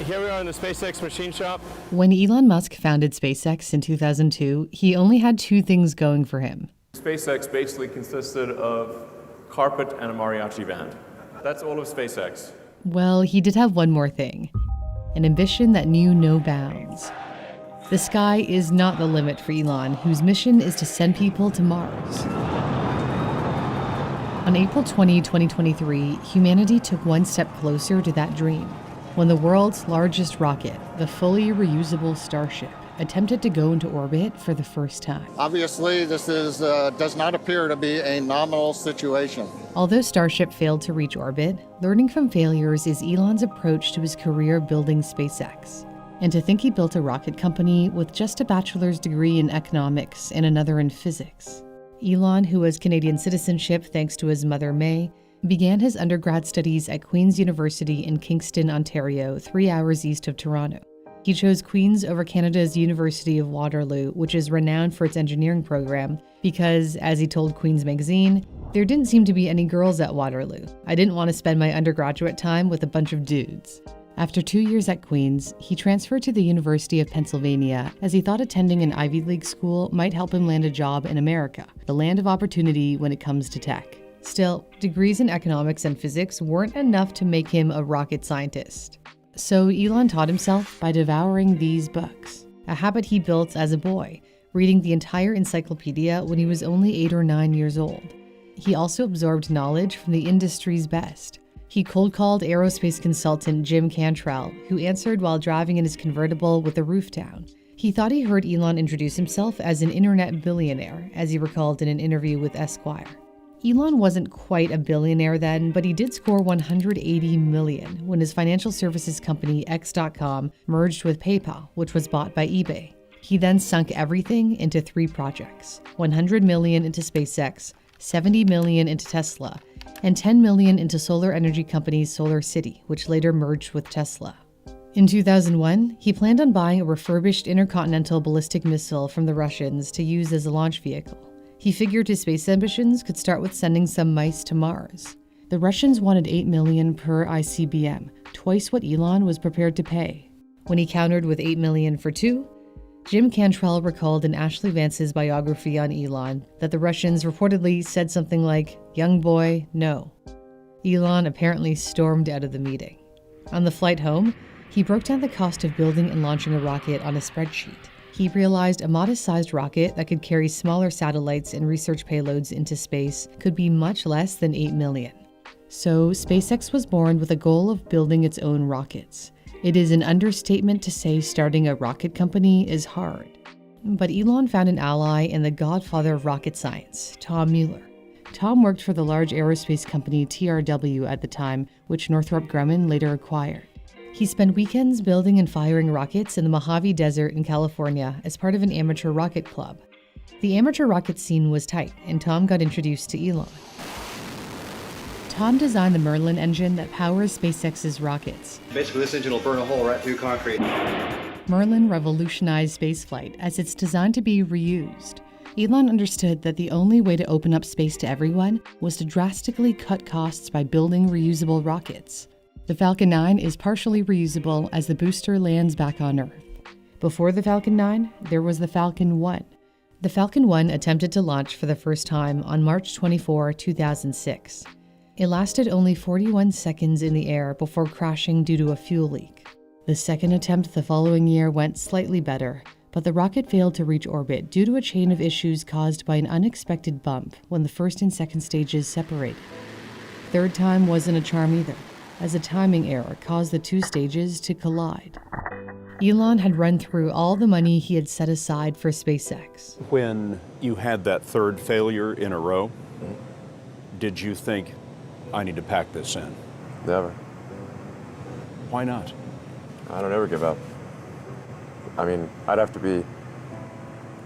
Here we are in the SpaceX machine shop. When Elon Musk founded SpaceX in 2002, he only had two things going for him. SpaceX basically consisted of carpet and a mariachi band. That's all of SpaceX. Well, he did have one more thing, an ambition that knew no bounds. The sky is not the limit for Elon, whose mission is to send people to Mars. On April 20, 2023, humanity took one step closer to that dream when the world's largest rocket, the fully reusable Starship, attempted to go into orbit for the first time. Obviously, this does not appear to be a nominal situation. Although Starship failed to reach orbit, learning from failures is Elon's approach to his career building SpaceX. And to think he built a rocket company with just a bachelor's degree in economics and another in physics. Elon, who has Canadian citizenship thanks to his mother May, began his undergrad studies at Queen's University in Kingston, Ontario, 3 hours east of Toronto. He chose Queen's over Canada's University of Waterloo, which is renowned for its engineering program, because, as he told Queen's magazine, there didn't seem to be any girls at Waterloo. I didn't want to spend my undergraduate time with a bunch of dudes. After 2 years at Queen's, he transferred to the University of Pennsylvania as he thought attending an Ivy League school might help him land a job in America, the land of opportunity when it comes to tech. Still, degrees in economics and physics weren't enough to make him a rocket scientist. So Elon taught himself by devouring these books, a habit he built as a boy, reading the entire encyclopedia when he was only 8 or 9 years old. He also absorbed knowledge from the industry's best. He cold-called aerospace consultant Jim Cantrell, who answered while driving in his convertible with the roof down. He thought he heard Elon introduce himself as an internet billionaire, as he recalled in an interview with Esquire. Elon wasn't quite a billionaire then, but he did score $180 million when his financial services company X.com merged with PayPal, which was bought by eBay. He then sunk everything into 3 projects, $100 million into SpaceX, $70 million into Tesla, and $10 million into solar energy company SolarCity, which later merged with Tesla. In 2001, he planned on buying a refurbished intercontinental ballistic missile from the Russians to use as a launch vehicle. He figured his space ambitions could start with sending some mice to Mars. The Russians wanted $8 million per ICBM, twice what Elon was prepared to pay. When he countered with $8 million for 2, Jim Cantrell recalled in Ashley Vance's biography on Elon that the Russians reportedly said something like, "Young boy, no." Elon apparently stormed out of the meeting. On the flight home, he broke down the cost of building and launching a rocket on a spreadsheet. He realized a modest-sized rocket that could carry smaller satellites and research payloads into space could be much less than $8 million. So SpaceX was born with a goal of building its own rockets. It is an understatement to say starting a rocket company is hard. But Elon found an ally in the godfather of rocket science, Tom Mueller. Tom worked for the large aerospace company TRW at the time, which Northrop Grumman later acquired. He spent weekends building and firing rockets in the Mojave Desert in California as part of an amateur rocket club. The amateur rocket scene was tight, and Tom got introduced to Elon. Tom designed the Merlin engine that powers SpaceX's rockets. Basically, this engine will burn a hole right through concrete. Merlin revolutionized spaceflight as it's designed to be reused. Elon understood that the only way to open up space to everyone was to drastically cut costs by building reusable rockets. The Falcon 9 is partially reusable as the booster lands back on Earth. Before the Falcon 9, there was the Falcon 1. The Falcon 1 attempted to launch for the first time on March 24, 2006. It lasted only 41 seconds in the air before crashing due to a fuel leak. The second attempt the following year went slightly better, but the rocket failed to reach orbit due to a chain of issues caused by an unexpected bump when the first and second stages separated. Third time wasn't a charm either, as a timing error caused the 2 stages to collide. Elon had run through all the money he had set aside for SpaceX. When you had that third failure in a row, did you think, I need to pack this in? Never. Why not? I don't ever give up. I mean, I'd have to be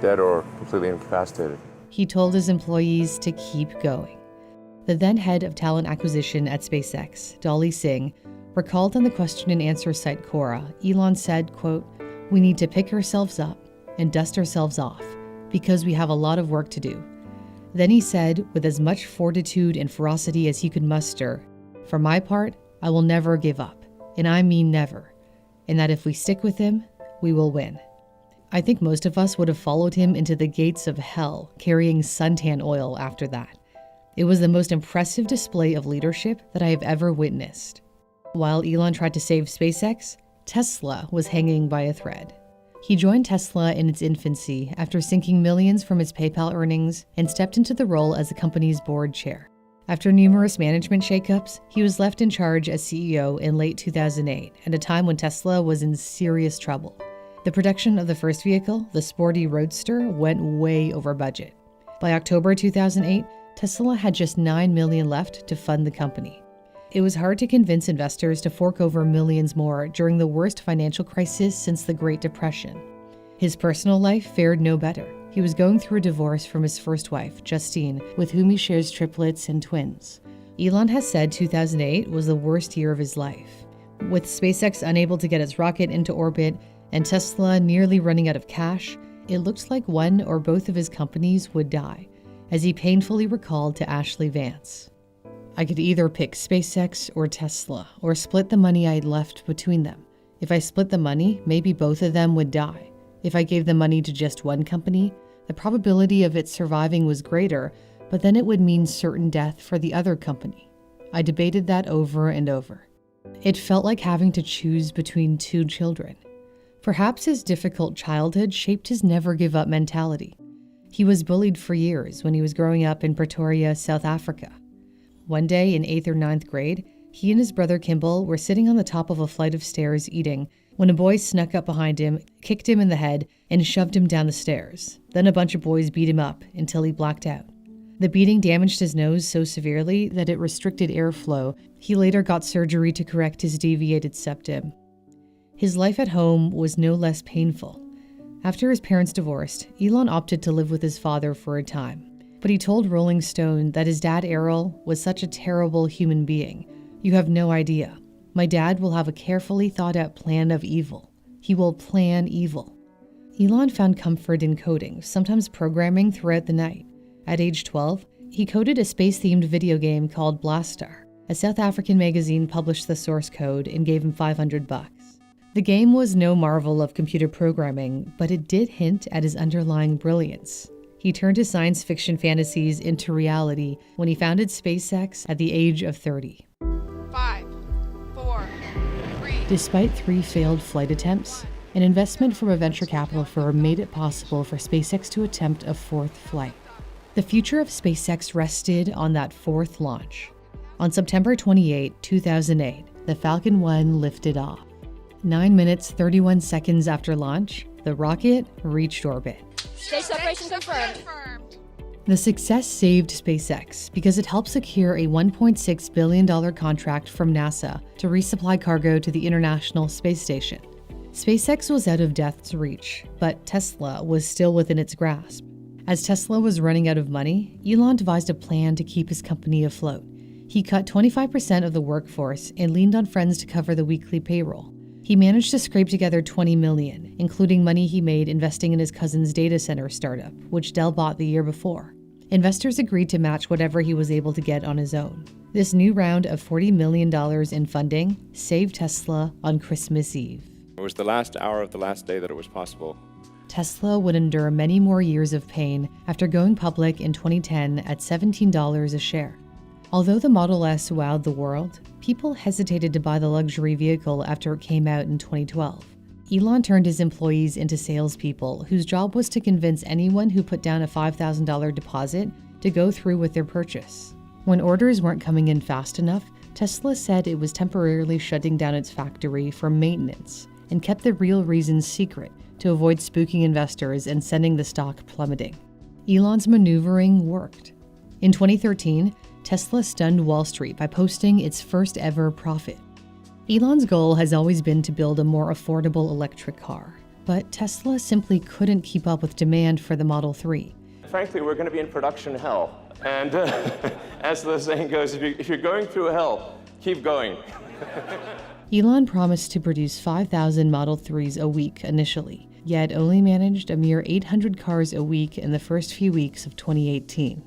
dead or completely incapacitated. He told his employees to keep going. The then head of talent acquisition at SpaceX, Dolly Singh, recalled on the question and answer site Quora, Elon said, quote, "We need to pick ourselves up and dust ourselves off because we have a lot of work to do." Then he said, with as much fortitude and ferocity as he could muster, "For my part, I will never give up, and I mean never. and that if we stick with him, we will win. I think most of us would have followed him into the gates of hell, carrying suntan oil after that. It was the most impressive display of leadership that I have ever witnessed. While Elon tried to save SpaceX, Tesla was hanging by a thread. He joined Tesla in its infancy after sinking millions from its PayPal earnings and stepped into the role as the company's board chair. After numerous management shakeups, he was left in charge as CEO in late 2008, at a time when Tesla was in serious trouble. The production of the first vehicle, the sporty Roadster, went way over budget. By October 2008, Tesla had just $9 million left to fund the company. It was hard to convince investors to fork over millions more during the worst financial crisis since the Great Depression. His personal life fared no better. He was going through a divorce from his first wife, Justine, with whom he shares triplets and twins. Elon has said 2008 was the worst year of his life. With SpaceX unable to get its rocket into orbit and Tesla nearly running out of cash, it looked like one or both of his companies would die, as he painfully recalled to Ashley Vance. I could either pick SpaceX or Tesla, or split the money I had left between them. If I split the money, maybe both of them would die. If I gave the money to just one company, the probability of it surviving was greater, but then it would mean certain death for the other company. I debated that over and over. It felt like having to choose between two children. Perhaps his difficult childhood shaped his never-give-up mentality. He was bullied for years when he was growing up in Pretoria, South Africa. One day in 8th or 9th grade, he and his brother Kimball were sitting on the top of a flight of stairs eating when a boy snuck up behind him, kicked him in the head, and shoved him down the stairs. Then a bunch of boys beat him up until he blacked out. The beating damaged his nose so severely that it restricted airflow. He later got surgery to correct his deviated septum. His life at home was no less painful. After his parents divorced, Elon opted to live with his father for a time. But he told Rolling Stone that his dad, Errol, was such a terrible human being. You have no idea. My dad will have a carefully thought out plan of evil. He will plan evil. Elon found comfort in coding, sometimes programming throughout the night. At age 12, he coded a space-themed video game called Blastar. A South African magazine published the source code and gave him $500. The game was no marvel of computer programming, but it did hint at his underlying brilliance. He turned his science fiction fantasies into reality when he founded SpaceX at the age of 30. 5, 4, 3. Despite 3 failed flight attempts, an investment from a venture capital firm made it possible for SpaceX to attempt a 4th flight. The future of SpaceX rested on that 4th launch. On September 28, 2008, the Falcon 1 lifted off. 9 minutes, 31 seconds after launch, the rocket reached orbit. Stage separation confirmed. The success saved SpaceX because it helped secure a $1.6 billion contract from NASA to resupply cargo to the International Space Station. SpaceX was out of death's reach, but Tesla was still within its grasp. As Tesla was running out of money, Elon devised a plan to keep his company afloat. He cut 25% of the workforce and leaned on friends to cover the weekly payroll. He managed to scrape together $20 million, including money he made investing in his cousin's data center startup, which Dell bought the year before. Investors agreed to match whatever he was able to get on his own. This new round of $40 million in funding saved Tesla on Christmas Eve. It was the last hour of the last day that it was possible. Tesla would endure many more years of pain after going public in 2010 at $17 a share. Although the Model S wowed the world, people hesitated to buy the luxury vehicle after it came out in 2012. Elon turned his employees into salespeople whose job was to convince anyone who put down a $5,000 deposit to go through with their purchase. When orders weren't coming in fast enough, Tesla said it was temporarily shutting down its factory for maintenance and kept the real reasons secret to avoid spooking investors and sending the stock plummeting. Elon's maneuvering worked. In 2013, Tesla stunned Wall Street by posting its first ever profit. Elon's goal has always been to build a more affordable electric car, but Tesla simply couldn't keep up with demand for the Model 3. Frankly, we're going to be in production hell. And as the saying goes, if you're going through hell, keep going. Elon promised to produce 5,000 Model 3s a week initially, yet only managed a mere 800 cars a week in the first few weeks of 2018.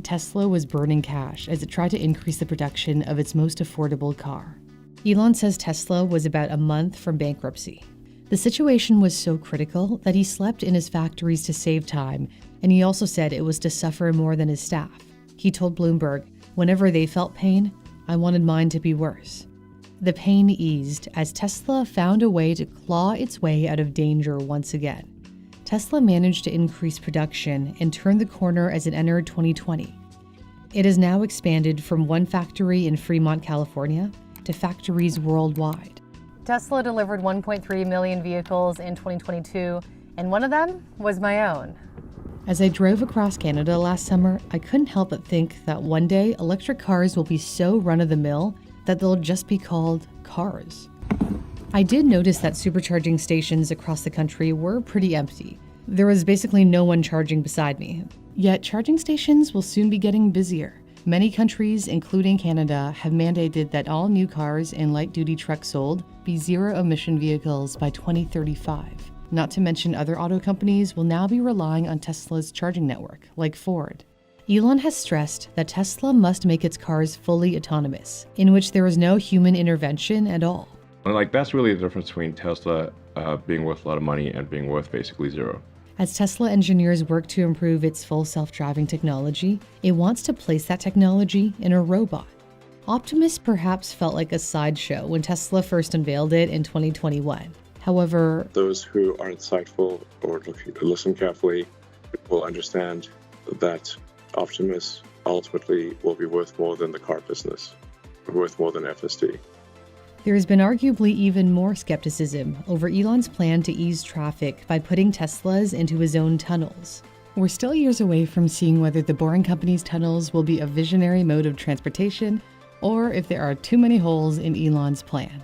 Tesla was burning cash as it tried to increase the production of its most affordable car. Elon says Tesla was about a month from bankruptcy. The situation was so critical that he slept in his factories to save time, and he also said it was to suffer more than his staff. He told Bloomberg, "Whenever they felt pain, I wanted mine to be worse." The pain eased as Tesla found a way to claw its way out of danger once again. Tesla managed to increase production and turn the corner as it entered 2020. It has now expanded from one factory in Fremont, California, to factories worldwide. Tesla delivered 1.3 million vehicles in 2022, and one of them was my own. As I drove across Canada last summer, I couldn't help but think that one day electric cars will be so run-of-the-mill that they'll just be called cars. I did notice that supercharging stations across the country were pretty empty. There was basically no one charging beside me. Yet charging stations will soon be getting busier. Many countries, including Canada, have mandated that all new cars and light-duty trucks sold be zero-emission vehicles by 2035. Not to mention other auto companies will now be relying on Tesla's charging network, like Ford. Elon has stressed that Tesla must make its cars fully autonomous, in which there is no human intervention at all. Like, that's really the difference between Tesla being worth a lot of money and being worth basically zero. As Tesla engineers work to improve its full self-driving technology, it wants to place that technology in a robot. Optimus perhaps felt like a sideshow when Tesla first unveiled it in 2021. However, those who are insightful or listen carefully will understand that Optimus ultimately will be worth more than the car business, worth more than FSD. There has been arguably even more skepticism over Elon's plan to ease traffic by putting Teslas into his own tunnels. We're still years away from seeing whether the Boring Company's tunnels will be a visionary mode of transportation or if there are too many holes in Elon's plan.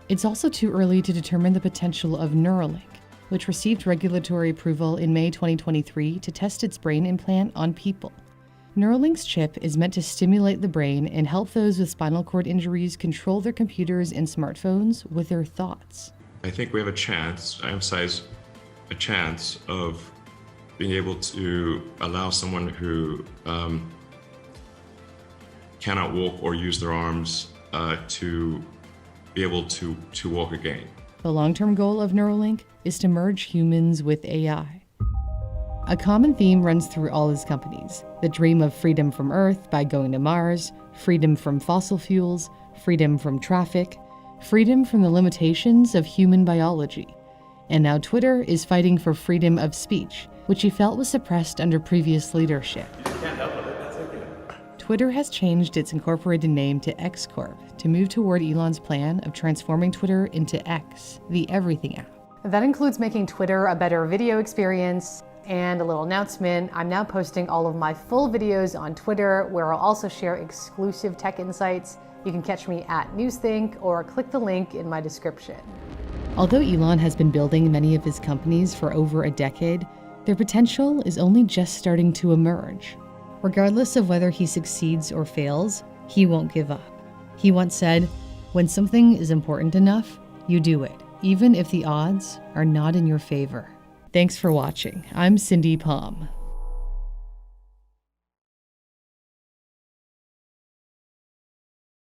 It's also too early to determine the potential of Neuralink, which received regulatory approval in May 2023 to test its brain implant on people. Neuralink's chip is meant to stimulate the brain and help those with spinal cord injuries control their computers and smartphones with their thoughts. I think we have a chance, I emphasize a chance, of being able to allow someone who cannot walk or use their arms to be able to walk again. The long-term goal of Neuralink is to merge humans with AI. A common theme runs through all his companies: the dream of freedom from Earth by going to Mars, freedom from fossil fuels, freedom from traffic, freedom from the limitations of human biology. And now Twitter is fighting for freedom of speech, which he felt was suppressed under previous leadership. Twitter has changed its incorporated name to X Corp to move toward Elon's plan of transforming Twitter into X, the everything app. That includes making Twitter a better video experience. And a little announcement, I'm now posting all of my full videos on Twitter, where I'll also share exclusive tech insights. You can catch me at Newsthink or click the link in my description. Although Elon has been building many of his companies for over a decade, their potential is only just starting to emerge. Regardless of whether he succeeds or fails, he won't give up. He once said, "When something is important enough, you do it, even if the odds are not in your favor." Thanks for watching. I'm Cindy Palm.